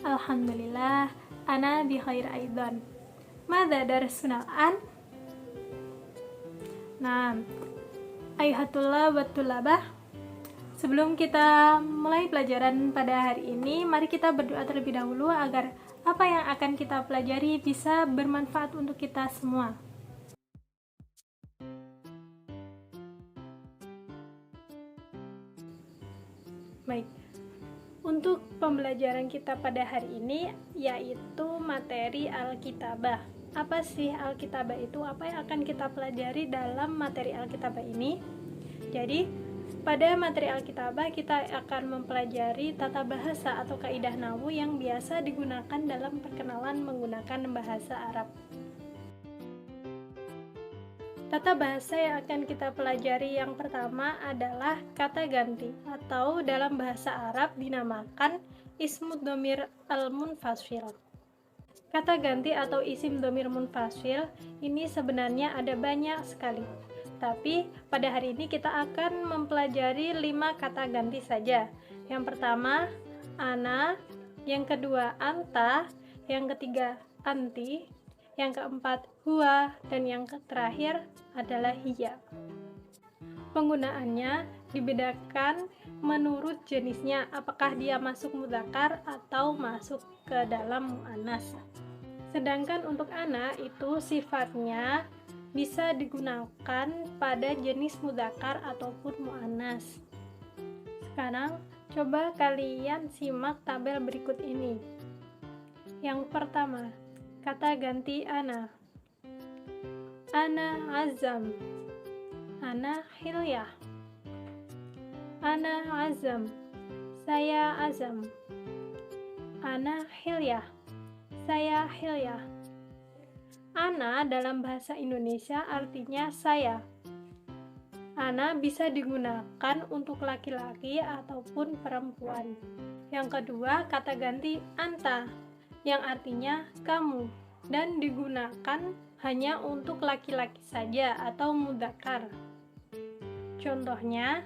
Alhamdulillah, ana bi khair aidan. Madza darsuna an? Nah, ayhatullah wa tulabah. Sebelum kita mulai pelajaran pada hari ini, mari kita berdoa terlebih dahulu agar apa yang akan kita pelajari bisa bermanfaat untuk kita semua. Baik, untuk pembelajaran kita pada hari ini yaitu materi Alkitabah. Apa sih Alkitabah itu? Apa yang akan kita pelajari dalam materi Alkitabah ini? Jadi, pada materi Alkitabah kita akan mempelajari tata bahasa atau kaidah nahwu yang biasa digunakan dalam perkenalan menggunakan bahasa Arab. Tata bahasa yang akan kita pelajari yang pertama adalah kata ganti atau dalam bahasa Arab dinamakan ismud dhamir al-munfasil. Kata ganti atau isim dhamir munfasil ini sebenarnya ada banyak sekali. Tapi pada hari ini kita akan mempelajari 5 kata ganti saja. Yang pertama, ana, yang kedua anta, yang ketiga anti, yang keempat huwa, dan yang terakhir adalah hiya. Penggunaannya dibedakan menurut jenisnya, apakah dia masuk mudzakkar atau masuk ke dalam muannas. Sedangkan untuk ana itu sifatnya bisa digunakan pada jenis mudzakkar ataupun muannas. Sekarang coba kalian simak tabel berikut ini. Yang pertama, kata ganti ana. Ana azam, ana hilyah. Ana azam, saya azam. Ana hilyah, saya hilyah. Ana dalam bahasa Indonesia artinya saya. Ana bisa digunakan untuk laki-laki ataupun perempuan. Yang kedua, kata ganti anta yang artinya kamu dan digunakan hanya untuk laki-laki saja atau mudzakkar. Contohnya,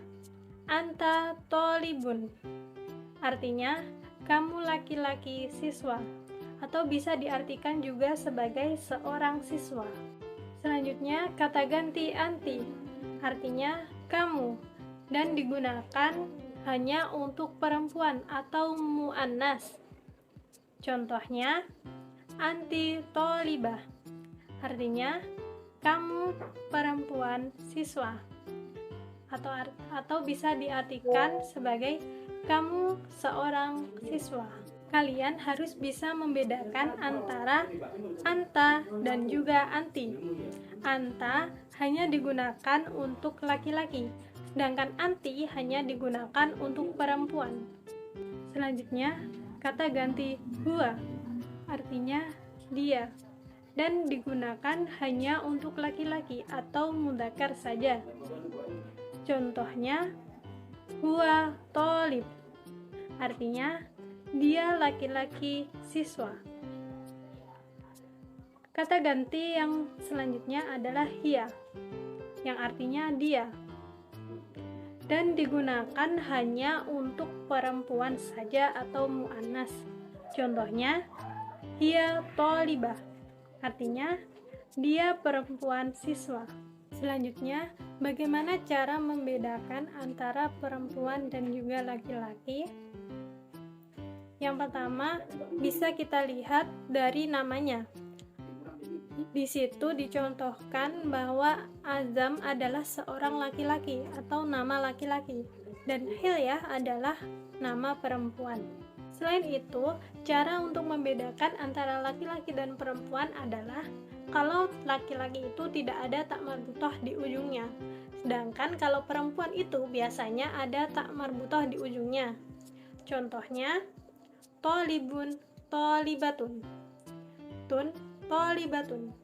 anta tolibun artinya kamu laki-laki siswa, atau bisa diartikan juga sebagai seorang siswa. Selanjutnya, kata ganti anti artinya kamu dan digunakan hanya untuk perempuan atau muannas. Contohnya, anti tolibah artinya kamu perempuan siswa, atau bisa diartikan sebagai kamu seorang siswa. Kalian harus bisa membedakan antara anta dan juga anti. Anta hanya digunakan untuk laki-laki, sedangkan anti hanya digunakan untuk perempuan. Selanjutnya, kata ganti huwa artinya dia dan digunakan hanya untuk laki-laki atau mudzakkar saja. Contohnya, huwa tolib artinya dia laki-laki siswa. Kata ganti yang selanjutnya adalah hiya, yang artinya dia, dan digunakan hanya untuk perempuan saja atau muannas. Contohnya, hiya tolibah, artinya dia perempuan siswa. Selanjutnya, bagaimana cara membedakan antara perempuan dan juga laki-laki? Yang pertama, bisa kita lihat dari namanya. Di situ dicontohkan bahwa Azam adalah seorang laki-laki atau nama laki-laki, dan Hilyah adalah nama perempuan. Selain itu, cara untuk membedakan antara laki-laki dan perempuan adalah kalau laki-laki itu tidak ada tak marbutoh di ujungnya, sedangkan kalau perempuan itu biasanya ada tak marbutoh di ujungnya. Contohnya, tolibun, tolibatun, tun, tolibatun.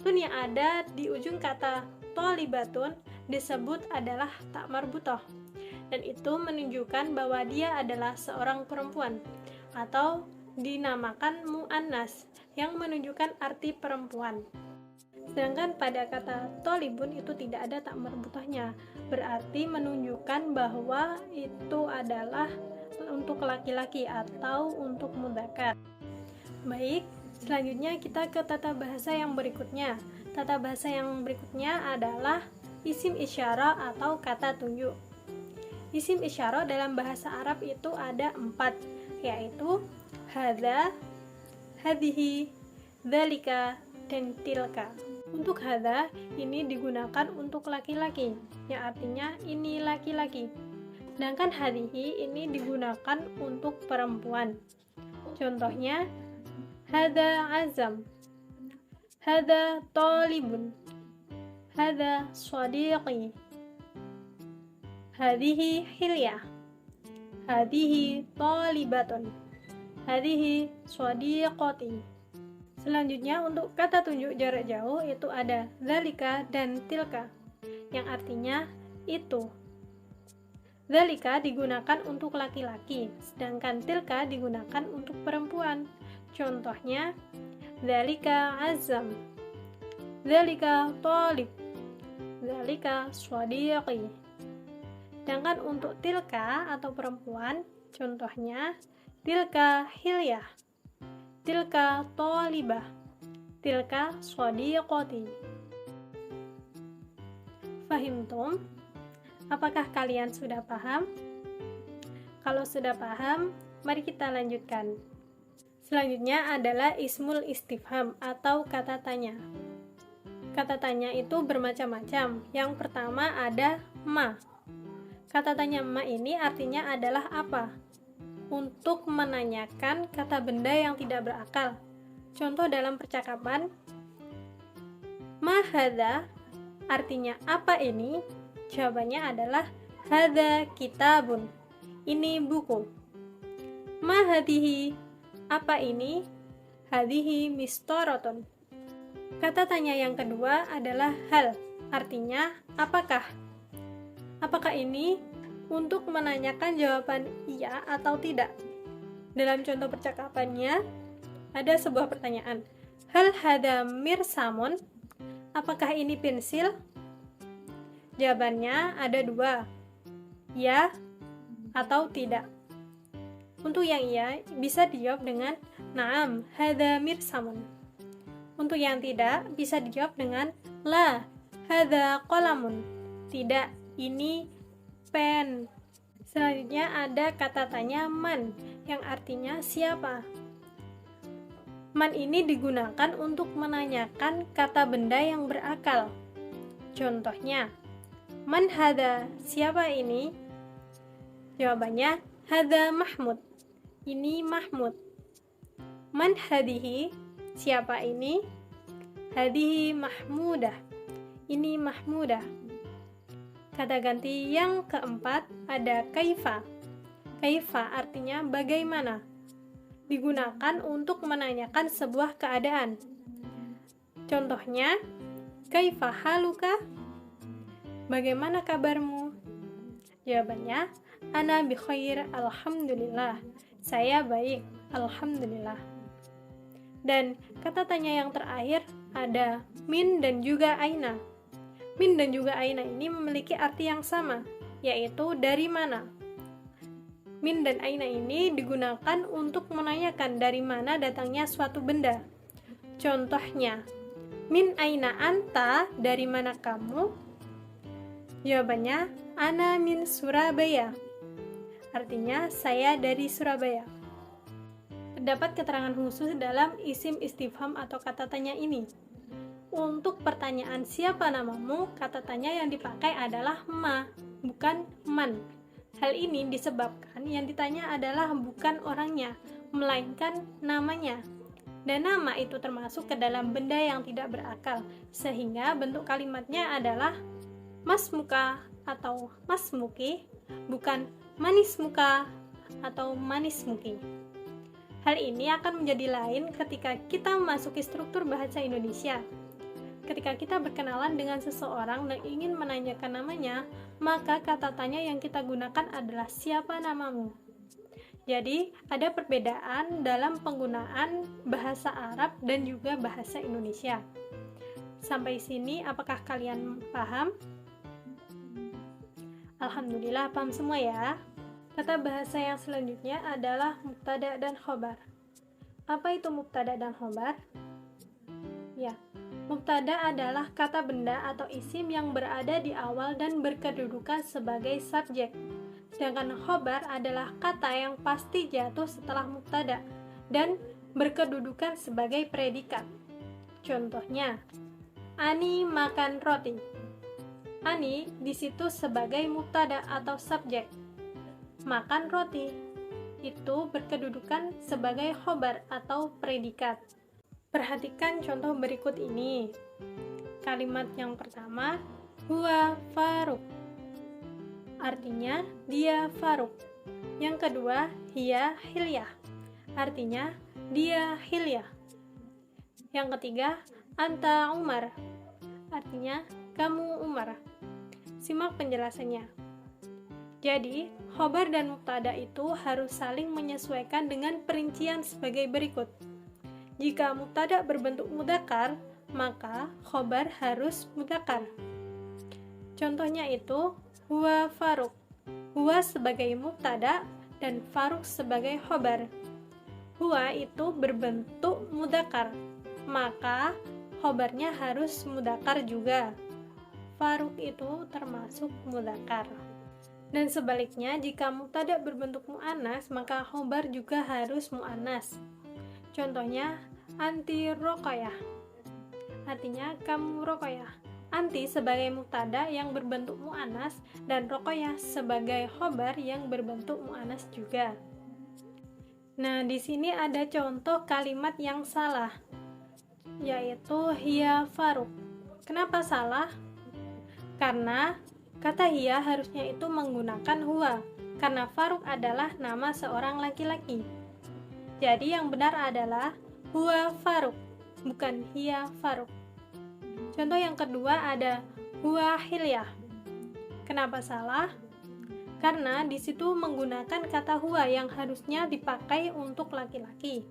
Tun yang ada di ujung kata tolibatun disebut adalah tak marbutoh, dan itu menunjukkan bahwa dia adalah seorang perempuan, atau dinamakan mu'annas yang menunjukkan arti perempuan. Sedangkan pada kata tolibun itu tidak ada tak marbutohnya, berarti menunjukkan bahwa itu adalah untuk laki-laki atau untuk mudzakkar. Baik, selanjutnya kita ke tata bahasa yang berikutnya. Tata bahasa yang berikutnya adalah isim isyarah atau kata tunjuk. Isim isyarah dalam bahasa Arab itu ada 4, yaitu hadza, hadhihi, dzalika, dan tilka. Untuk hadza ini digunakan untuk laki-laki, yang artinya ini laki-laki. Sedangkan hadhihi ini digunakan untuk perempuan. Contohnya hadza azam, hadza talibun, hadza shadiqi, hadhihi hilyah, hadhihi talibatun, hadhihi shadiqati. Selanjutnya untuk kata tunjuk jarak jauh itu ada dzalika dan tilka, yang artinya itu. Dzalika digunakan untuk laki-laki, sedangkan tilka digunakan untuk perempuan. Contohnya dzalika azam, dzalika talib, dzalika shadiqi. Sedangkan untuk tilka atau perempuan, contohnya tilka hilyah, tilka talibah, tilka shadiqati. Fahimtum? Apakah kalian sudah paham? Kalau sudah paham, mari kita lanjutkan. Selanjutnya adalah ismul istifham atau kata tanya. Kata tanya itu bermacam-macam. Yang pertama ada ma. Kata tanya ma ini artinya adalah apa? Untuk menanyakan kata benda yang tidak berakal. Contoh dalam percakapan, ma hadza artinya apa ini? Jawabannya adalah hadza kitabun. Ini buku. Ma hadhihi apa ini? Hadhihi mistaratun. Kata tanya yang kedua adalah hal. Artinya apakah? Apakah ini untuk menanyakan jawaban iya atau tidak? Dalam contoh percakapannya ada sebuah pertanyaan. Hal hadza mirsamun? Apakah ini pensil? Jawabannya ada 2, ya atau tidak. Untuk yang iya bisa dijawab dengan na'am, hadza mirsamun. Untuk yang tidak bisa dijawab dengan la, hadza qalamun. Tidak, ini pen. Selanjutnya ada kata tanya man, yang artinya siapa. Man ini digunakan untuk menanyakan kata benda yang berakal. Contohnya, man hadza, siapa ini? Jawabannya hadza Mahmud. Ini Mahmud. Man hadhihi, siapa ini? Hadhihi Mahmudah. Ini Mahmudah. Kata ganti yang keempat ada kaifa. Kaifa artinya bagaimana. Digunakan untuk menanyakan sebuah keadaan. Contohnya, kaifa haluka? Bagaimana kabarmu? Jawabannya, ana bi khair, alhamdulillah. Saya baik, alhamdulillah. Dan kata tanya yang terakhir ada min dan juga aina. Min dan juga aina ini memiliki arti yang sama, yaitu dari mana. Min dan aina ini digunakan untuk menanyakan dari mana datangnya suatu benda. Contohnya, min aina anta, dari mana kamu? Jawabannya, ana min Surabaya. Artinya, saya dari Surabaya. Terdapat keterangan khusus dalam isim istifham atau kata tanya ini. Untuk pertanyaan siapa namamu, kata tanya yang dipakai adalah ma, bukan man. Hal ini disebabkan yang ditanya adalah bukan orangnya, melainkan namanya. Dan nama itu termasuk ke dalam benda yang tidak berakal, sehingga bentuk kalimatnya adalah mas muka atau mas muki, bukan manis muka atau manis muki. Hal ini akan menjadi lain ketika kita memasuki struktur bahasa Indonesia. Ketika kita berkenalan dengan seseorang dan ingin menanyakan namanya, maka kata tanya yang kita gunakan adalah siapa namamu. Jadi, ada perbedaan dalam penggunaan bahasa Arab dan juga bahasa Indonesia. Sampai sini, apakah kalian paham? Alhamdulillah, paham semua ya. Tata bahasa yang selanjutnya adalah mubtada dan khobar. Apa itu mubtada dan khobar? Ya, mubtada adalah kata benda atau isim yang berada di awal dan berkedudukan sebagai subjek. Sedangkan khobar adalah kata yang pasti jatuh setelah mubtada dan berkedudukan sebagai predikat. Contohnya, Ani makan roti. Ani di situ sebagai mubtada atau subjek. Makan roti itu berkedudukan sebagai khobar atau predikat. Perhatikan contoh berikut ini. Kalimat yang pertama, huwa Faruk. Artinya, dia Faruk. Yang kedua, hiya Hilyah. Artinya, dia Hilyah. Yang ketiga, anta Umar. Artinya, kamu Umar. Simak penjelasannya. Jadi, khobar dan mubtada itu harus saling menyesuaikan dengan perincian sebagai berikut. Jika mubtada berbentuk mudzakkar, maka khobar harus mudzakkar. Contohnya itu, huwa Faruk. Huwa sebagai mubtada dan Faruk sebagai khobar. Huwa itu berbentuk mudzakkar, maka khobarnya harus mudzakkar juga. Faruk itu termasuk mudzakkar. Dan sebaliknya, jika mubtada berbentuk muannas, maka khobar juga harus muannas. Contohnya, anti Roqayah. Artinya, kamu Roqayah. Anti sebagai mubtada yang berbentuk muannas dan Roqayah sebagai khobar yang berbentuk muannas juga. Nah, di sini ada contoh kalimat yang salah, yaitu hiya Faruk. Kenapa salah? Karena kata hiya harusnya itu menggunakan huwa, karena Faruk adalah nama seorang laki-laki. Jadi yang benar adalah huwa Faruk, bukan hiya Faruk. Contoh yang kedua ada huwa Hilyah. Kenapa salah? Karena di situ menggunakan kata huwa yang harusnya dipakai untuk laki-laki.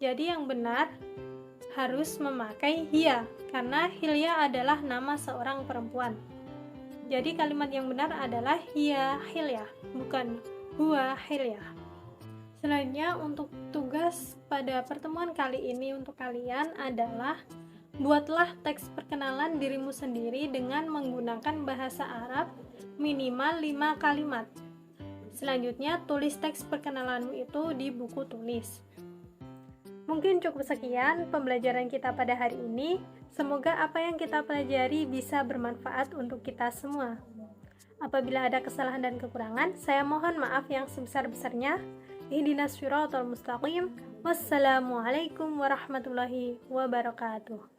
Jadi yang benar harus memakai hiya, karena Hilyah adalah nama seorang perempuan. Jadi kalimat yang benar adalah hiya Hilyah, bukan huwa Hilyah. Selanjutnya untuk tugas pada pertemuan kali ini untuk kalian adalah buatlah teks perkenalan dirimu sendiri dengan menggunakan bahasa Arab minimal 5 kalimat. Selanjutnya tulis teks perkenalanmu itu di buku tulis. Mungkin cukup sekian pembelajaran kita pada hari ini. Semoga apa yang kita pelajari bisa bermanfaat untuk kita semua. Apabila ada kesalahan dan kekurangan, saya mohon maaf yang sebesar-besarnya. Ihdinas siratal mustaqim. Wassalamualaikum warahmatullahi wabarakatuh.